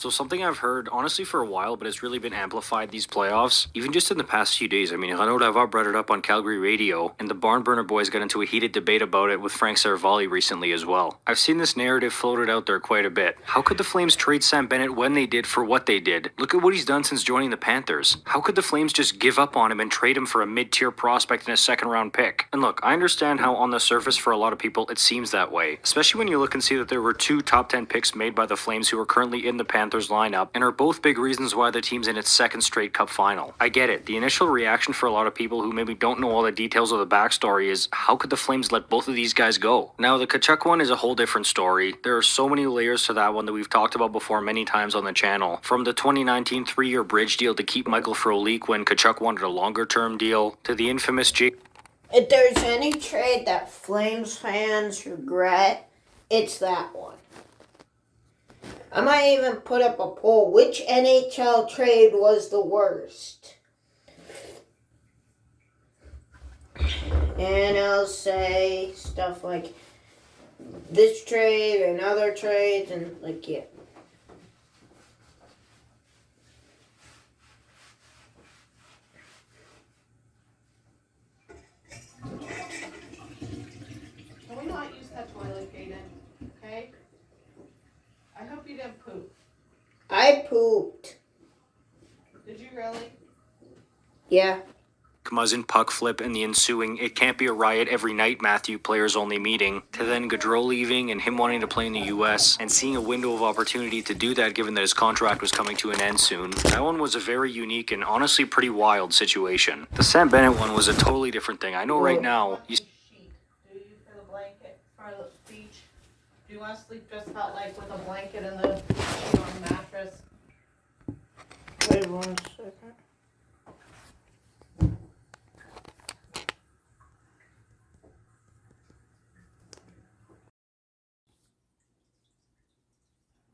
So something I've heard honestly for a while, but it's really been amplified these playoffs, even just in the past few days. I mean, Renaud Davat brought it up on Calgary radio, and the Barn Burner boys got into a heated debate about it with Frank Saravalli recently as well. I've seen this narrative floated out there quite a bit. How could the Flames trade Sam Bennett when they did for what they did? Look at what he's done since joining the Panthers. How could the Flames just give up on him and trade him for a mid-tier prospect and a second-round pick? And look, I understand how on the surface for a lot of people it seems that way, especially when you look and see that there were two top 10 picks made by the Flames who are currently in the Panthers lineup and are both big reasons why the team's in its second straight cup final. I get it. The initial reaction for a lot of people who maybe don't know all the details of the backstory is, how could the Flames let both of these guys go? Now, the Tkachuk one is a whole different story. There are so many layers to that one that we've talked about before many times on the channel. From the 2019 three-year bridge deal to keep Michael Frolik when Tkachuk wanted a longer-term deal, to the infamous If there's any trade that Flames fans regret, it's that one. I might even put up a poll. Which NHL trade was the worst? And I'll say stuff like this trade and other trades and like, yeah. Can we not use that toilet, Kaden? Okay? I hope you didn't poop. I pooped. Did you really? Yeah. Muzzin puck flip and the ensuing "it can't be a riot every night Matthew players only meeting," to then Gaudreau leaving and him wanting to play in the US and seeing a window of opportunity to do that given that his contract was coming to an end soon. That one was a very unique and honestly pretty wild situation. The Sam Bennett one was a totally different thing. I know right now Do you for the blanket for the beach? Do you want to sleep just out like with a blanket and the sheet on the mattress? Wait 1 second.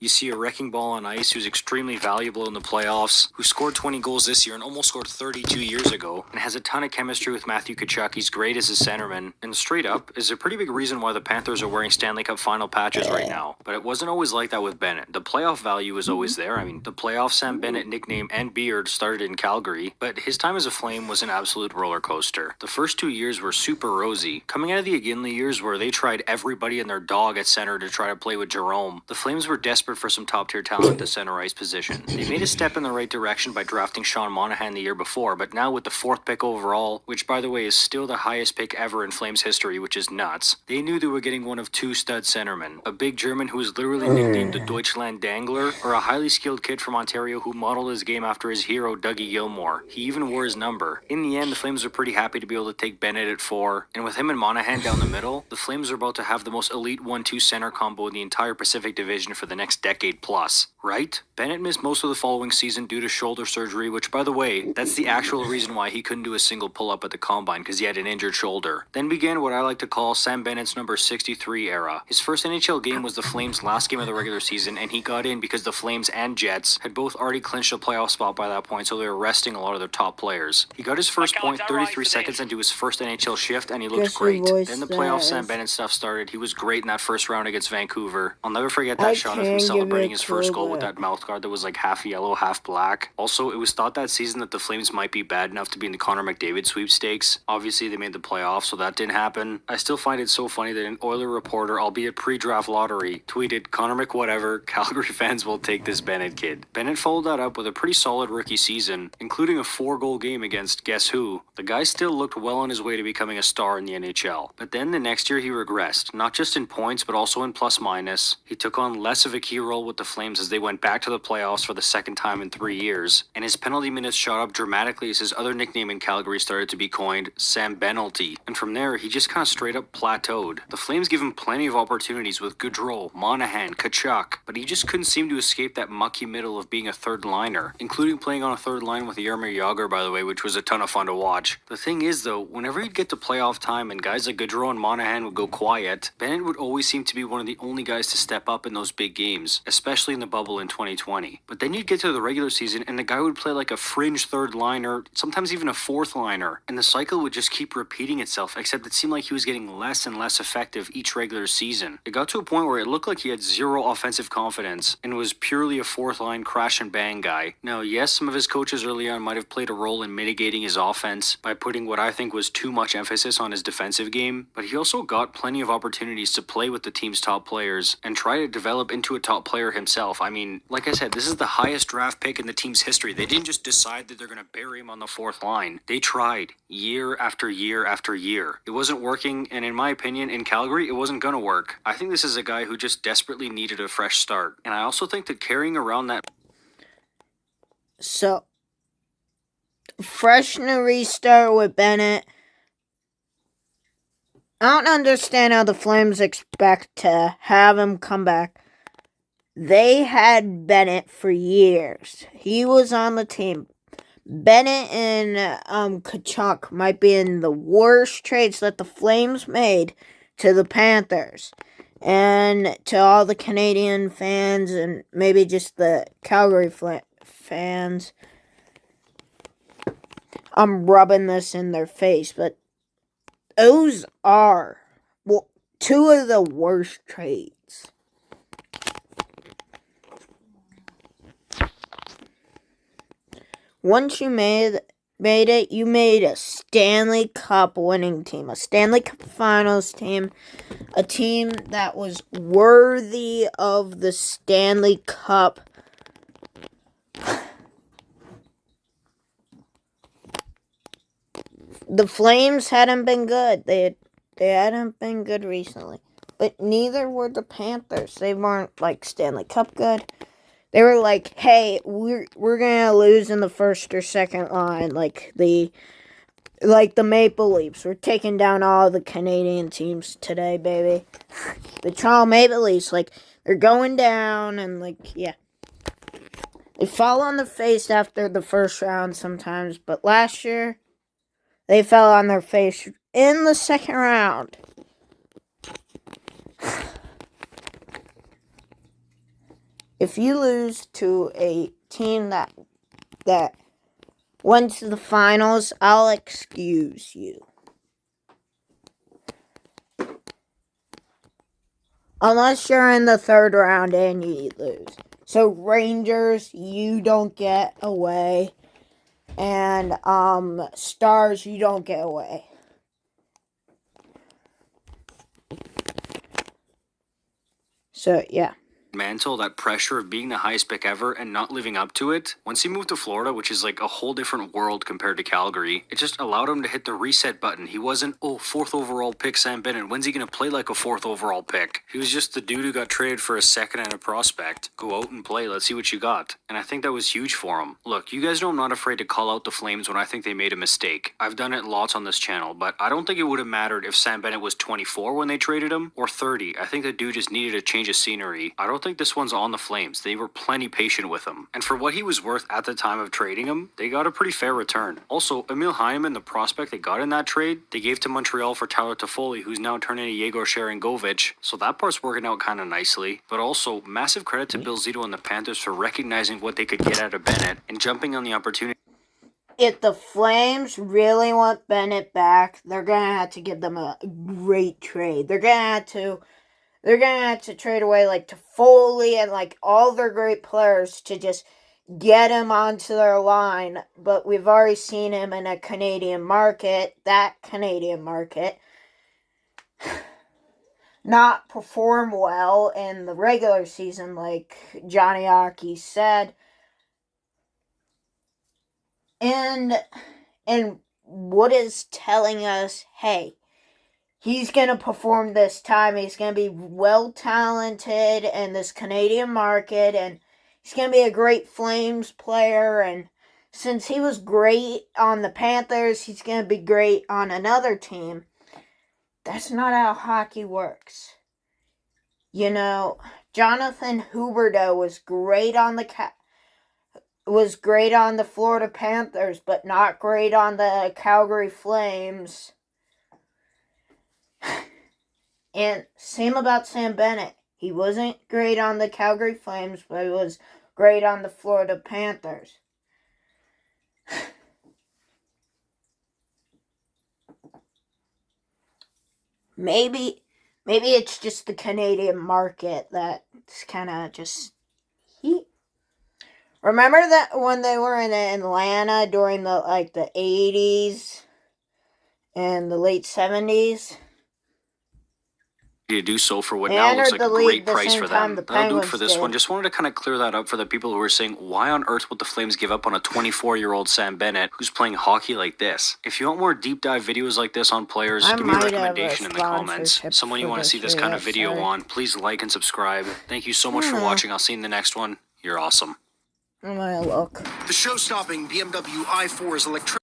you see a wrecking ball on ice who's extremely valuable in the playoffs, who scored 20 goals this year and almost scored 32 years ago, and has a ton of chemistry with Matthew Tkachuk. He's great as a centerman, and straight up is a pretty big reason why the Panthers are wearing Stanley Cup final patches right now. But it wasn't always like that with Bennett. The playoff value was always there. I mean, the playoff Sam Bennett nickname and beard started in Calgary, but his time as a Flame was an absolute roller coaster. The first 2 years were super rosy. Coming out of the Iginla years where they tried everybody and their dog at center to try to play with Jerome, the Flames were desperate for some top-tier talent at the center ice position. They made a step in the right direction by drafting Sean Monahan the year before, but now with the 4th pick overall, which by the way is still the highest pick ever in Flames history, which is nuts, they knew they were getting one of two stud centermen, a big German who was literally nicknamed the Deutschland Dangler, or a highly skilled kid from Ontario who modeled his game after his hero Dougie Gilmore. He even wore his number. In the end, the Flames were pretty happy to be able to take Bennett at 4, and with him and Monahan down the middle, the Flames are about to have the most elite 1-2 center combo in the entire Pacific Division for the next decade plus, right? Bennett missed most of the following season due to shoulder surgery, which by the way, that's the actual reason why he couldn't do a single pull-up at the Combine, because he had an injured shoulder. Then began what I like to call Sam Bennett's number 63 era. His first NHL game was the Flames' last game of the regular season, and he got in because the Flames and Jets had both already clinched a playoff spot by that point, so they were resting a lot of their top players. He got his first point 33 seconds into his first NHL shift, and he looked great. Then the playoff Sam Bennett stuff started. He was great in that first round against Vancouver. I'll never forget that shot of him celebrating his first goal with that mouth guard that was like half yellow, half black. Also, it was thought that season that the Flames might be bad enough to be in the Connor McDavid sweepstakes. Obviously, they made the playoffs, so that didn't happen. I still find it so funny that an Oiler reporter, albeit pre-draft lottery, tweeted, "Connor McWhatever, Calgary fans will take this Bennett kid." Bennett followed that up with a pretty solid rookie season, including a 4-goal game against guess who? The guy still looked well on his way to becoming a star in the NHL. But then the next year he regressed, not just in points, but also in plus-minus. He took on less of a key role with the Flames as they went back to the playoffs for the second time in 3 years, and his penalty minutes shot up dramatically as his other nickname in Calgary started to be coined, Sam Benalty. And from there, he just kind of straight up plateaued. The Flames gave him plenty of opportunities with Gaudreau, Monahan, Tkachuk, but he just couldn't seem to escape that mucky middle of being a third liner, including playing on a third line with Jaromir Jagr, by the way, which was a ton of fun to watch. The thing is, though, whenever he'd get to playoff time and guys like Gaudreau and Monahan would go quiet, Bennett would always seem to be one of the only guys to step up in those big games. games, especially in the bubble in 2020. But then you'd get to the regular season and the guy would play like a fringe third liner, sometimes even a fourth liner, and the cycle would just keep repeating itself, except it seemed like he was getting less and less effective each regular season. It got to a point where it looked like he had zero offensive confidence and was purely a fourth line crash and bang guy. Now, yes, some of his coaches early on might have played a role in mitigating his offense by putting what I think was too much emphasis on his defensive game, but he also got plenty of opportunities to play with the team's top players and try to develop into a top player himself. I mean, like I said, this is the highest draft pick in the team's history. They didn't just decide that they're going to bury him on the fourth line. They tried year after year after year. It wasn't working, and in my opinion, in Calgary, it wasn't going to work. I think this is a guy who just desperately needed a fresh start, and I also think that carrying around that... So, fresh new restart with Bennett. I don't understand how the Flames expect to have him come back. They had Bennett for years. He was on the team. Bennett and Tkachuk might be in the worst trades that the Flames made to the Panthers. And to all the Canadian fans and maybe just the Calgary fans, I'm rubbing this in their face, but those are two of the worst trades. Once you made it, you made a Stanley Cup winning team, a Stanley Cup Finals team, a team that was worthy of the Stanley Cup. The Flames hadn't been good. They hadn't been good recently. But neither were the Panthers. They weren't like Stanley Cup good. They were like, hey, we're gonna lose in the first or second line, like the Maple Leafs. We're taking down all the Canadian teams today, baby. The Toronto Maple Leafs, like, they're going down and yeah. They fall on the face after the first round sometimes, but last year they fell on their face in the second round. If you lose to a team that went to the finals, I'll excuse you. Unless you're in the third round and you lose. So Rangers, you don't get away. And Stars, you don't get away. So, yeah. Mantle, that pressure of being the highest pick ever and not living up to it. Once he moved to Florida, which is like a whole different world compared to Calgary, it just allowed him to hit the reset button. He wasn't, fourth overall pick Sam Bennett. When's he going to play like a fourth overall pick? He was just the dude who got traded for a second and a prospect. Go out and play. Let's see what you got. And I think that was huge for him. Look, you guys know I'm not afraid to call out the Flames when I think they made a mistake. I've done it lots on this channel, but I don't think it would have mattered if Sam Bennett was 24 when they traded him or 30. I think the dude just needed a change of scenery. I don't think this one's on the Flames. They were plenty patient with him. And for what he was worth at the time of trading him, they got a pretty fair return. Also, Emil Heineman, the prospect they got in that trade, they gave to Montreal for Tyler Toffoli, who's now turning into Yegor Sharangovich. So that part's working out kind of nicely. But also, massive credit to Bill Zito and the Panthers for recognizing what they could get out of Bennett and jumping on the opportunity. If the Flames really want Bennett back, they're going to have to give them a great trade. They're going to have to trade away like Toffoli and like all their great players to just get him onto their line. But we've already seen him in a Canadian market, that Canadian market, not perform well in the regular season like Johnny Hockey said. And what is telling us, hey, he's going to perform this time. He's going to be well-talented in this Canadian market. And he's going to be a great Flames player. And since he was great on the Panthers, he's going to be great on another team. That's not how hockey works. You know, Jonathan Huberdeau was great on the Florida Panthers, but not great on the Calgary Flames. And same about Sam Bennett. He wasn't great on the Calgary Flames, but he was great on the Florida Panthers. Maybe it's just the Canadian market that's kind of just heat. Remember that when they were in Atlanta during the 80s and the late 70s? To do so for what They now looks entered like a the league great the price same for time them. the That'll do it for Penguins this one. did. Just wanted to kind of clear that up for the people who are saying, why on earth would the Flames give up on a 24-year-old Sam Bennett who's playing hockey like this? If you want more deep dive videos like this on players, I give me a might have a recommendation in the comments. sponsorship Someone you for want to this see this kind of video sorry. on, please like and subscribe. Thank you so much for watching. I'll see you in the next one. You're awesome. I'm gonna look. The show-stopping BMW i4 is electric.